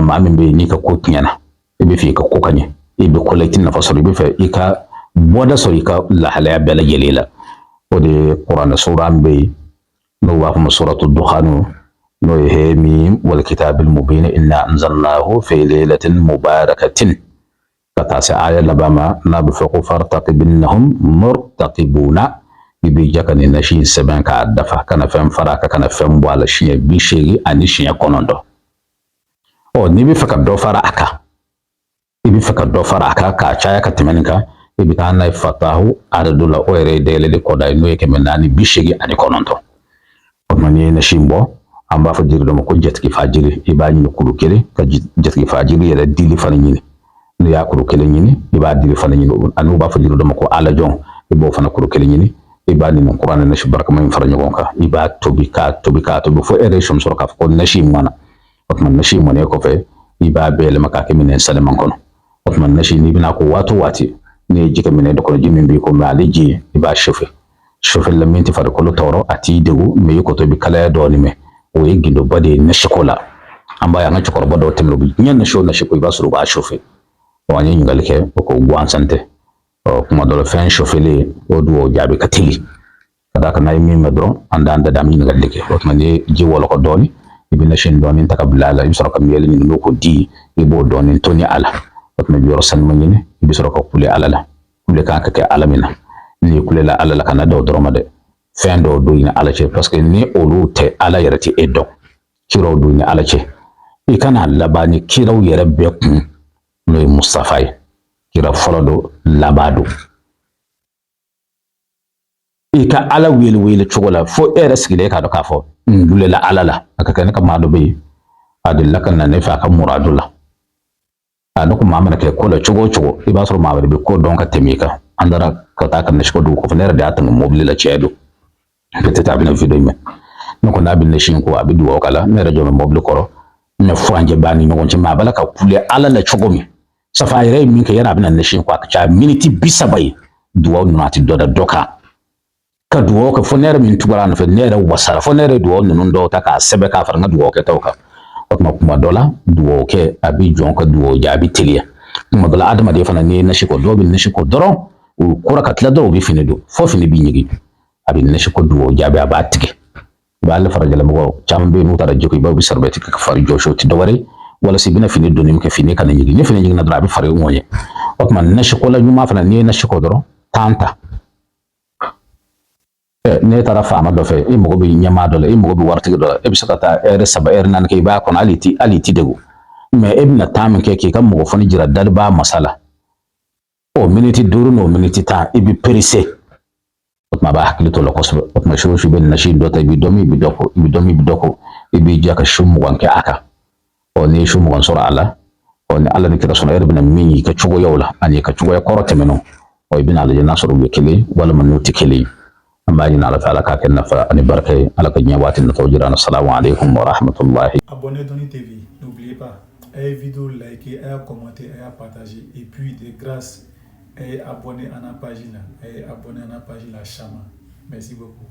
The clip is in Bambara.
ma min be ni ka ko tiɲɛna i be fɛ i ka ko ka ɲɛ i be collecte nafa sɔrɔ i be fɛ i ka bɔda sɔrɔ i ka lahalaya bɛɛ lajɛlen la o de kuranɛ sura min be yen n'o b'a fɔ ma suratu dukhanu n'o ye hemim wal kitabil mubin inna anzalnahu fi laylatin mubarakatin ka taa se aya laban ma n'a bɛ fɔ ko fartaqibinnahum murtaqibuna i b'i ja ka nin nasi in sɛbɛn k'a dafa kana fɛn fara a kan kana fɛn bɔ a la siɲɛ 80 ani siɲɛ 9 n'i bɛ fɛ ka dɔ fara a kan i bɛ fɛ ka dɔ fara a kan k'a caya ka tɛmɛ nin kan i bɛ taa n'a ye fatahu aradu la o yɛrɛ ye dayɛlɛ de kɔ da ye n'o ye 480 ani 9 o tuma n'i ye nasi in bɔ an b'a fɔ jiri dɔ ma ko jatigi fajiri i b'a ɲini kuru kelen ka jatigi fajiri yɛrɛ dili fana ɲini n'u y'a kuru kelen ɲini i b'a dili fana ɲini ani u b'a fɔ jiri dɔ ma ko alajɔn i b'o fana kuru kelen ɲini i b'a nin kuranɛ nasi barikama in fara ɲɔgɔn kan i b'a tobi k'a tobi k'a tobi fo e yɛrɛ ye sɔmi sɔrɔ k'a fɔ ko nasi in mɔna o tuma nasi in mɔnen kɔfɛ i b'a bɛɛ yɛlɛma k'a kɛ minɛn saleman kɔnɔ o tuma nasi n'i bɛna ko waati o waati n'i ye ji kɛ minɛn dɔ kɔnɔ ji min b'i ko mɛ ale ji i b'a sufɛ la min tɛ farikolo tɔɔrɔ a t'i degun mɛ i ko to i bɛ kalaya dɔɔnin mɛn o ye gindoba de ye nasiko la an b'a ye an ka cɛkɔrɔba dɔw tɛmɛn u bɛ diɲɛ nasi o nasi ko i b'a sɔrɔ u b'a sufɛ an ye ɲininkali kɛ o ko gansan tɛ kuma dɔ la fɛn sufɛlen o duwawu jaabi ka teli ka d'a kan n'a ye min mɛn dɔrɔn an da an bɛ ɲininkali kɛ o tuma n'i ye ji wɔlɔkɔ dɔɔnin i bɛ nasi dɔɔnin ta ka bila a la i bɛ sɔrɔ ka miyɛli ɲini n'o ko di i b'o dɔɔnin to ni a la o tuma i bɛ yɔrɔ sanuma ɲini i bɛ sɔrɔ ka kule ala la kule kan ka kɛ ala min na n'i kulela ala la kana da o dɔrɔn ma dɛ fɛn dɔw don ɲini ala cɛ parce que ni olu tɛ ala yɛrɛ tɛ e dɔn kiraw don ni ala cɛ i kana laban ni kiraw yɛrɛ bɛɛ kun n'o ye mustafa ye kira fɔlɔ don laban don i ka ala wele cogo la fo e yɛrɛ sigilen k'a dɔn k'a fɔ n lulela ala la a ka kɛ ne ka maa dɔ bɛ yen a delila ka na ne fɛ a ka muradu la a ne ko maa mana kɛ ko la cogo o cogo i b'a sɔrɔ maa wɛrɛ bɛ ko dɔn ka tɛmɛ i kan an taara ka taa ka nasi ko dugu kɔfɛ ne yɛrɛ de y'a tɛmɛ mobili la cɛ don peut-être a bɛna video mɛn ne ko n'a bɛ nasi in ko a bɛ dugawu k'a la ne yɛrɛ jɔ bɛ mobili kɔrɔ mɛ furanjɛ b'a ni ɲɔgɔn cɛ mɛ a b'a la ka kule ala la cogo min safa a yɛrɛ ye min kɛ yɛrɛ a bɛna nasi in ko a ka ca miniti 30 ye dugawu ninnu a tɛ dɔ da dɔ kan ka dugawu kɛ fo ne yɛrɛ min tugura a nɔfɛ ne yɛrɛ wasara fo ne yɛrɛ dugawu ninnu dɔw ta k'a sɛbɛn k'a fara n ka dugawu kɛtaw kan o tuma kuma dɔ la dugawu kɛ a bɛ jɔn ka dugawu jaabi teliya kuma dɔ la adamaden fana n'i ye nasi kɔ dɔw bɛ nasi kɔ dɔrɔn u kɔrɔ ka tila dɔrɔn u bɛ fini don fo fini b'i ɲigi a bɛ nasi kɔ dugawu jaabi a b'a tigɛ i b'a ale farajɛlamɔgɔ caman bɛ yen n'u taara jiko i b'a bɛ saribɛti ka fari jɔsi o tɛ dɔwɛrɛ ye walasa i bɛna fini donni min kɛ fini kana ɲigi ni fini ɲiginna dɔrɔn a bɛ fari ŋɔɲɛ o tuma nasi kɔla ɲuman fana n'i ye nasi kɔ dɔrɔn ta ne taara faama dɔ fɛ i mago bɛ ɲɛmaa dɔ la i mago bɛ waritigi dɔ la e bɛ se ka taa ɛri 3 ɛri 4 kɛ i b'a kɔnɔ hali i ti degun mɛ e bɛna taa min kɛ k'i ka mɔgɔ fɔni jira dalibaa masa la o miniti 5 n'o miniti 10 i bɛ perese o tuma a b'a hakili to la kosɛbɛ o tuma su o su bɛ nasi dɔ ta i bɛ dɔ min i bɛ dɔ ko i bɛ dɔ min i bɛ dɔ ko i b'i ja ka su 20 kɛ a kan n'i ye su 20 sɔrɔ a la ni ala ni kira sɔnna e yɛrɛ bɛna min i ka cogoyaw la ani i ka cogoya kɔrɔ tɛmɛnɔ i bɛna lajɛ n'a sɔrɔ u ye kelen walima n'u tɛ kelen ye an b'a ɲini ala fɛ ala k'a kɛ nafa ani barika ye ala ka diɲɛ waati nataw jira an na salamu aleykum wa rahmatullahi. Abonnez Donny TV, n'oubliez pas, ayez vidéo liker, ayez commenter, ayez partager et puis de grâce ayez abonné à la page là, ayez abonné à la page là, Chama. Merci beaucoup.